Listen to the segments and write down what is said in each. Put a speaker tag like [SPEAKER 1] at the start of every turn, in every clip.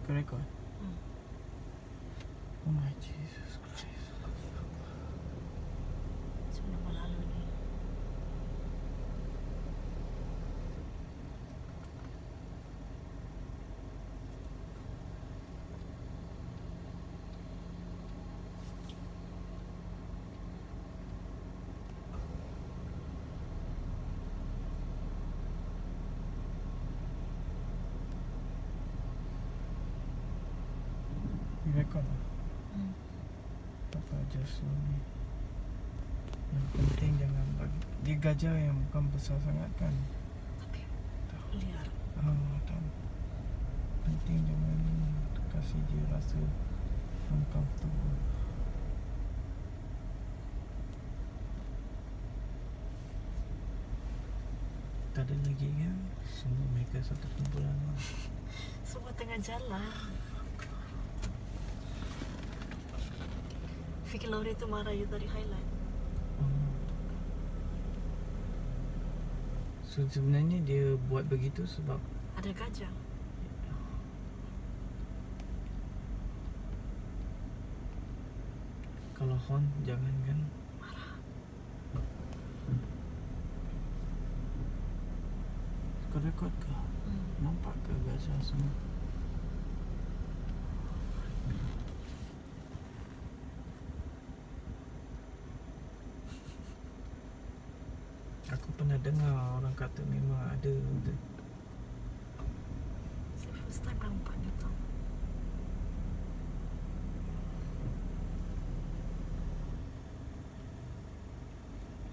[SPEAKER 1] Kau record? Oh my Jesus Christ.
[SPEAKER 2] Macam nama lalu ni.
[SPEAKER 1] You record lah? Papa just ni. Yang penting jangan bagi. Dia gajah yang bukan besar sangat kan?
[SPEAKER 2] Tapi liar.
[SPEAKER 1] Tahu. Penting jangan kasih dia rasa uncomfortable. Tak ada lagi kan? Semua mereka satu kumpulan lah.
[SPEAKER 2] Semua tengah jalan. Fikir Lori tu marah you tadi highlight.
[SPEAKER 1] So sebenarnya dia buat begitu sebab
[SPEAKER 2] Ada gajah.
[SPEAKER 1] kalau horn jangan kan.
[SPEAKER 2] Marah.
[SPEAKER 1] Kau record ke? Nampak ke gajah semua? Aku pernah dengar orang kata memang ada
[SPEAKER 2] Saya first time nampak ni tau.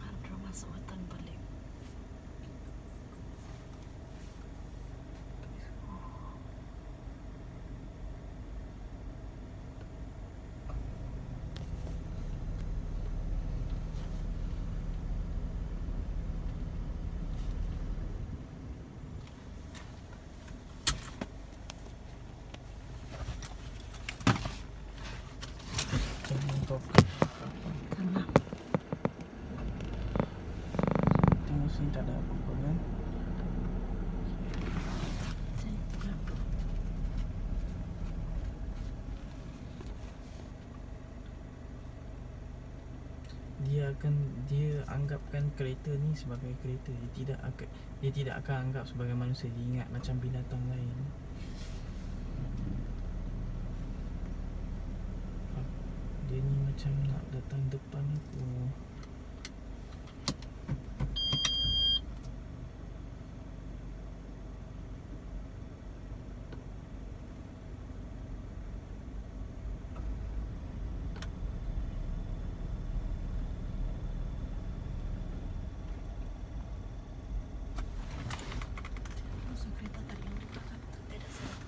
[SPEAKER 2] Harus masuk hutan balik.
[SPEAKER 1] jangan kau
[SPEAKER 2] Tenang.
[SPEAKER 1] tengok sini tak ada apa-apa kan.
[SPEAKER 2] Saya kenapa?
[SPEAKER 1] Dia anggapkan kereta ni sebagai kereta. Dia tidak akan anggap sebagai manusia. Dia ingat macam binatang lain. Dia ni macam nak datang depan aku.
[SPEAKER 2] Masuk kereta tadi yang di belakang tu tidak salah.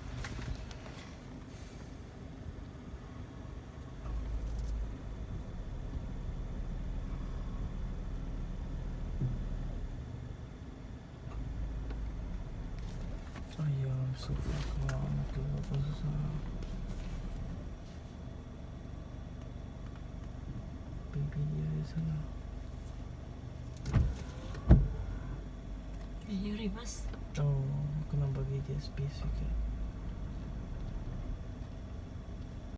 [SPEAKER 1] Ayah, Astagfirullah, mati apa susah. Baby dia ada sana.
[SPEAKER 2] You reverse.
[SPEAKER 1] Oh, kena bagi dia space sikit.